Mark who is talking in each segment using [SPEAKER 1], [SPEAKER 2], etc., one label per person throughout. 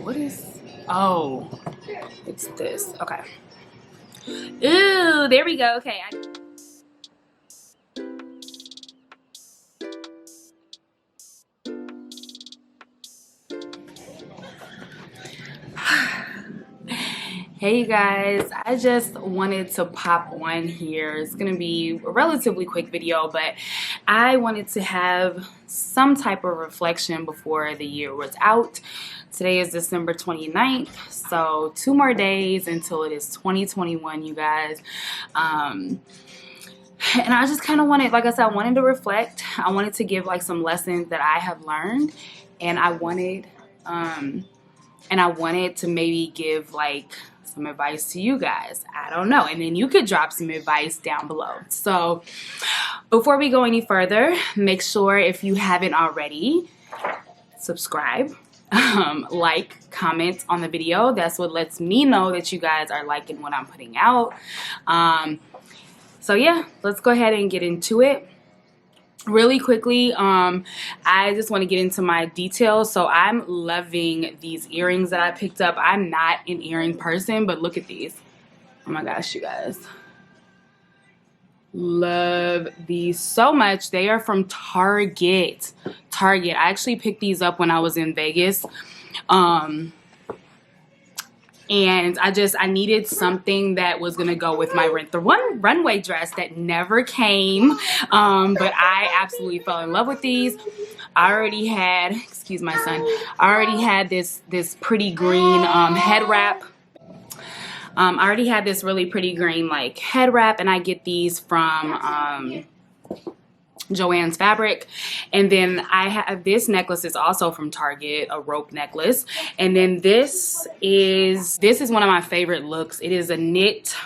[SPEAKER 1] What is, oh, it's this. Okay. Ooh, there we go. Okay. Hey you guys, I just wanted to pop on here. It's gonna be a relatively quick video, but I wanted to have some type of reflection before the year was out. Today is December 29th, so 2 more days until it is 2021, you guys. And I just kind of wanted, like I said, I wanted to reflect. I wanted to give like some lessons that I have learned, and I wanted to maybe give like some advice to you guys. I don't know, and then you could drop some advice down below. So before we go any further, make sure if you haven't already, subscribe, like, comment on the video. That's what lets me know that you guys are liking what I'm putting out. So yeah, let's go ahead and get into it. Really quickly, I just want to get into my details. So I'm loving these earrings that I picked up. I'm not an earring person, but look at these. Oh my gosh, you guys. Love these so much. They are from Target. I actually picked these up when I was in Vegas. And I needed something that was gonna go with my runway dress that never came, but I absolutely fell in love with these. I already had, excuse my son, I already had this pretty green head wrap. I already had this really pretty green like head wrap, and I get these from Joann's Fabric. And then I have this necklace is also from Target, a rope necklace. And then this is one of my favorite looks. It is a knit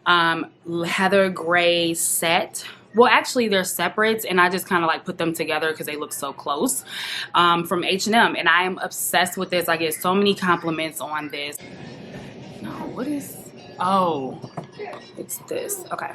[SPEAKER 1] heather gray set. Well, actually they're separates, and I just kind of like put them together because they look so close, from H&M, and I am obsessed with this. I get so many compliments on this. No, what is, oh, it's this. Okay.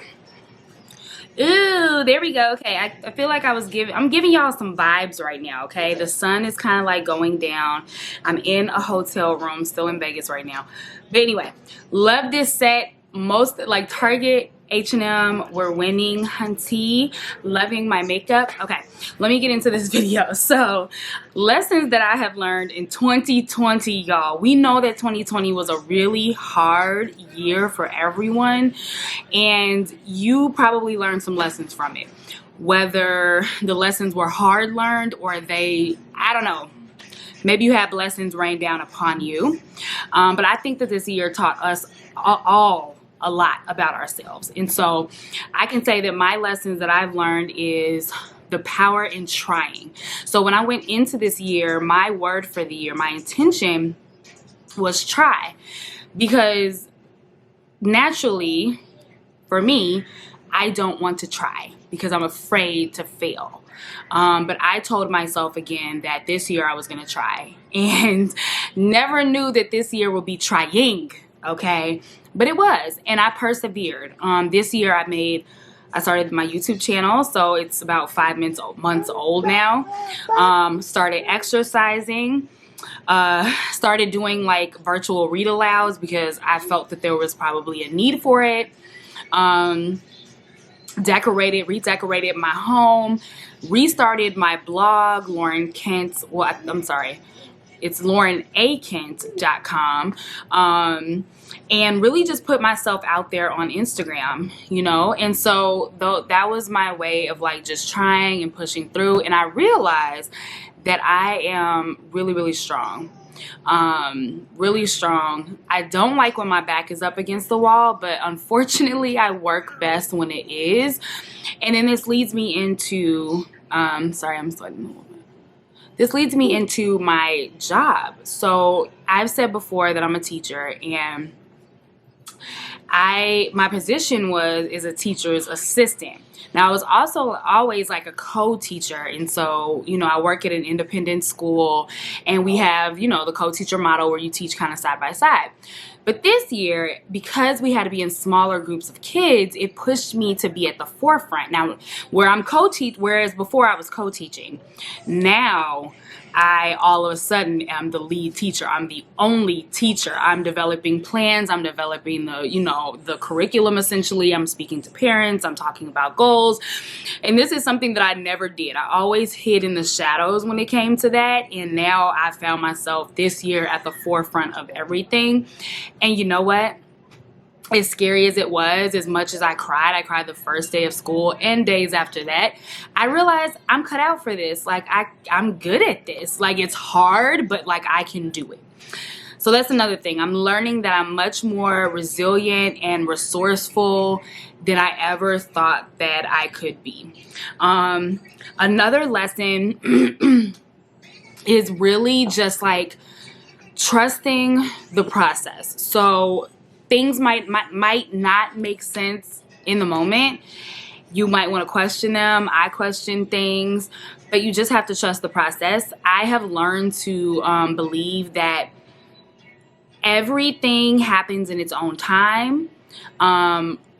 [SPEAKER 1] Ooh, there we go. Okay, I feel like I'm giving y'all some vibes right now, okay? The sun is kind of like going down. I'm in a hotel room, still in Vegas right now. But anyway, love this set. Most, like Target, H&M, we're winning, hunty. Loving my makeup. Okay, let me get into this video. So, lessons that I have learned in 2020, y'all. We know that 2020 was a really hard year for everyone, and you probably learned some lessons from it. Whether the lessons were hard learned or I don't know, maybe you had blessings rain down upon you. But I think that this year taught us all a lot about ourselves. And so I can say that my lessons that I've learned is the power in trying. So when I went into this year, my word for the year, my intention was try, because naturally for me, I don't want to try because I'm afraid to fail. But I told myself again that this year I was going to try, and never knew that this year would be trying. Okay, but it was, and I persevered. This year I started my YouTube channel, so it's about 5 months old now. Started exercising, started doing like virtual read alouds because I felt that there was probably a need for it. Redecorated my home, restarted my blog, Lauren Kent. Well, I'm sorry. It's laurenakent.com, and really just put myself out there on Instagram, you know. And so that was my way of like just trying and pushing through, and I realized that I am really, really strong. Really strong. I don't like when my back is up against the wall, but unfortunately I work best when it is. And then this leads me into sorry, I'm sweating a little bit. This leads me into my job. So I've said before that I'm a teacher, and my position is a teacher's assistant. Now I was also always like a co-teacher, and so, you know, I work at an independent school, and we have, you know, the co-teacher model where you teach kind of side by side. But this year, because we had to be in smaller groups of kids, it pushed me to be at the forefront. Now, whereas before I was co-teaching, now I all of a sudden am the lead teacher. I'm the only teacher. I'm developing plans. I'm developing the curriculum essentially. I'm speaking to parents. I'm talking about goals. And this is something that I never did. I always hid in the shadows when it came to that. And now I found myself this year at the forefront of everything. And you know what? As scary as it was, as much as I cried the first day of school and days after that, I realized I'm cut out for this. Like I'm good at this. Like it's hard, but like I can do it. So that's another thing. I'm learning that I'm much more resilient and resourceful than I ever thought that I could be. Another lesson is really just like trusting the process. So things might not make sense in the moment. You might want to question them. I question things, but you just have to trust the process. I have learned to believe that everything happens in its own time.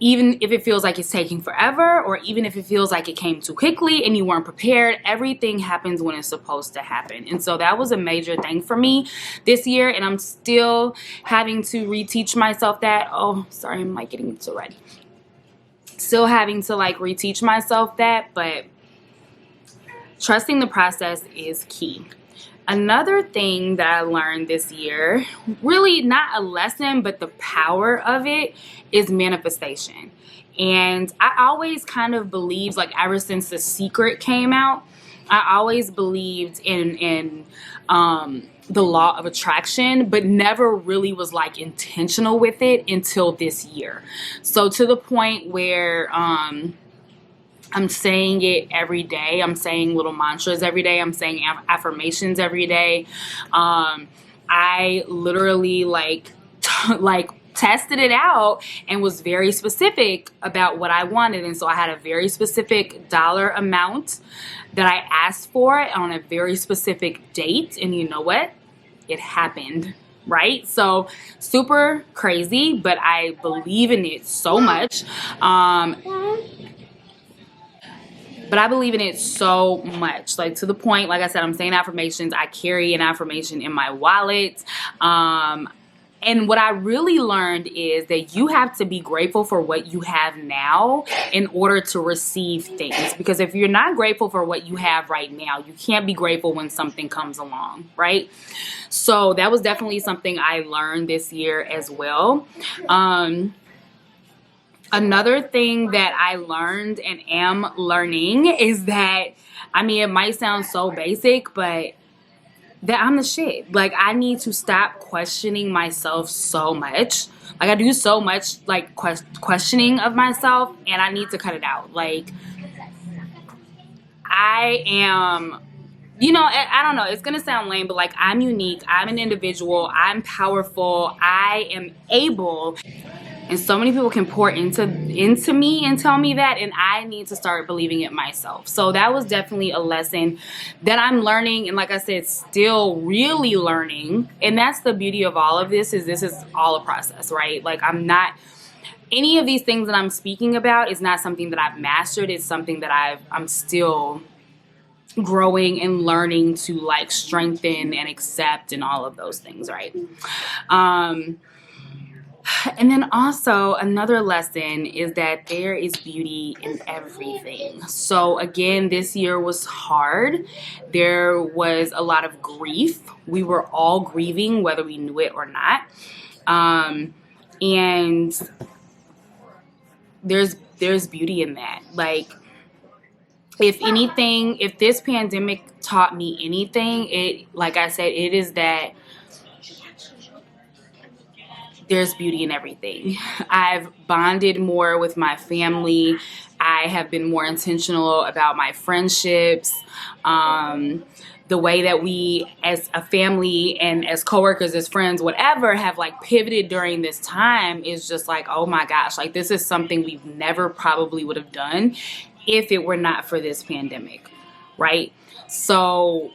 [SPEAKER 1] Even if it feels like it's taking forever, or even if it feels like it came too quickly and you weren't prepared, everything happens when it's supposed to happen. And so that was a major thing for me this year, and I'm still having to reteach myself that. Oh, sorry, I'm like getting so ready. Still having to like reteach myself that, but trusting the process is key. Another thing that I learned this year, really not a lesson, but the power of it, is manifestation. And I always kind of believed, like ever since The Secret came out, I always believed in the law of attraction, but never really was like intentional with it until this year. So to the point where I'm saying it every day. I'm saying little mantras every day. I'm saying affirmations every day. I literally like tested it out and was very specific about what I wanted. And so I had a very specific dollar amount that I asked for on a very specific date. And you know what? It happened. Right? So super crazy, but I believe in it so much. But I believe in it so much, like to the point, like I said, I'm saying affirmations. I carry an affirmation in my wallet. And what I really learned is that you have to be grateful for what you have now in order to receive things. Because if you're not grateful for what you have right now, you can't be grateful when something comes along, right? So that was definitely something I learned this year as well. Another thing that I learned and am learning is that, I mean, it might sound so basic, but that I'm the shit. Like, I need to stop questioning myself so much. Like, I do so much, like, questioning of myself, and I need to cut it out. Like, I am, I don't know. It's going to sound lame, but, like, I'm unique. I'm an individual. I'm powerful. I am able. And so many people can pour into me and tell me that, and I need to start believing it myself. So that was definitely a lesson that I'm learning, and like I said, still really learning. And that's the beauty of all of this is all a process, right? Like any of these things that I'm speaking about is not something that I've mastered. It's something that I'm still growing and learning to like strengthen and accept and all of those things, right? And then also another lesson is that there is beauty in everything. So again, this year was hard. There was a lot of grief. We were all grieving, whether we knew it or not. And there's beauty in that. Like, if anything, if this pandemic taught me anything, like I said, it is that there's beauty in everything. I've bonded more with my family. I have been more intentional about my friendships. The way that we as a family and as coworkers, as friends, whatever, have like pivoted during this time is just like, oh my gosh, like this is something we've never probably would have done if it were not for this pandemic, right? So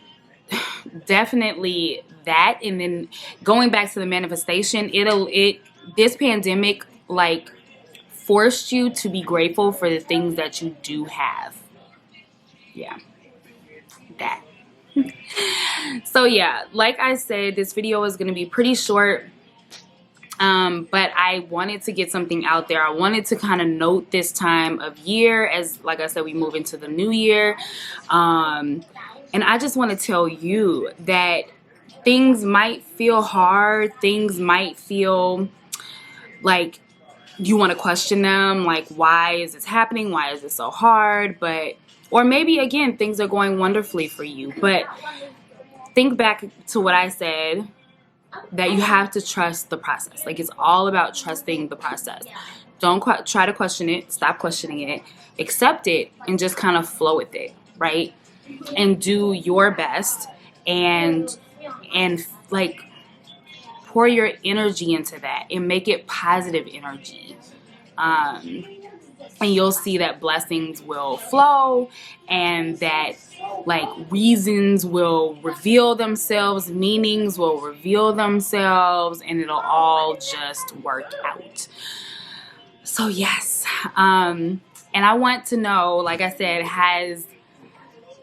[SPEAKER 1] definitely that. And then going back to the manifestation, this pandemic like forced you to be grateful for the things that you do have. Yeah, that. So yeah, like I said, this video is going to be pretty short. But I wanted to get something out there. I wanted to kind of note this time of year as, like I said, we move into the new year. And I just want to tell you that things might feel hard. Things might feel like you want to question them. Like, why is this happening? Why is this so hard? Or maybe, again, things are going wonderfully for you. But think back to what I said, that you have to trust the process. Like, it's all about trusting the process. Don't try to question it. Stop questioning it. Accept it and just kind of flow with it, right? And do your best and like pour your energy into that and make it positive energy. And you'll see that blessings will flow and that like reasons will reveal themselves, meanings will reveal themselves, and it'll all just work out. So yes, and I want to know, like I said, has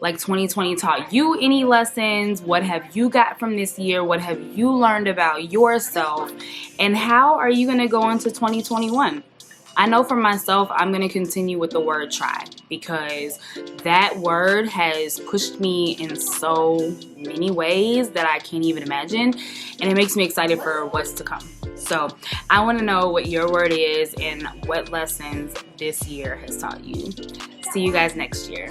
[SPEAKER 1] like 2020 taught you any lessons? What have you got from this year? What have you learned about yourself? And how are you going to go into 2021? I know for myself, I'm going to continue with the word try, because that word has pushed me in so many ways that I can't even imagine. And it makes me excited for what's to come. So I want to know what your word is and what lessons this year has taught you. See you guys next year.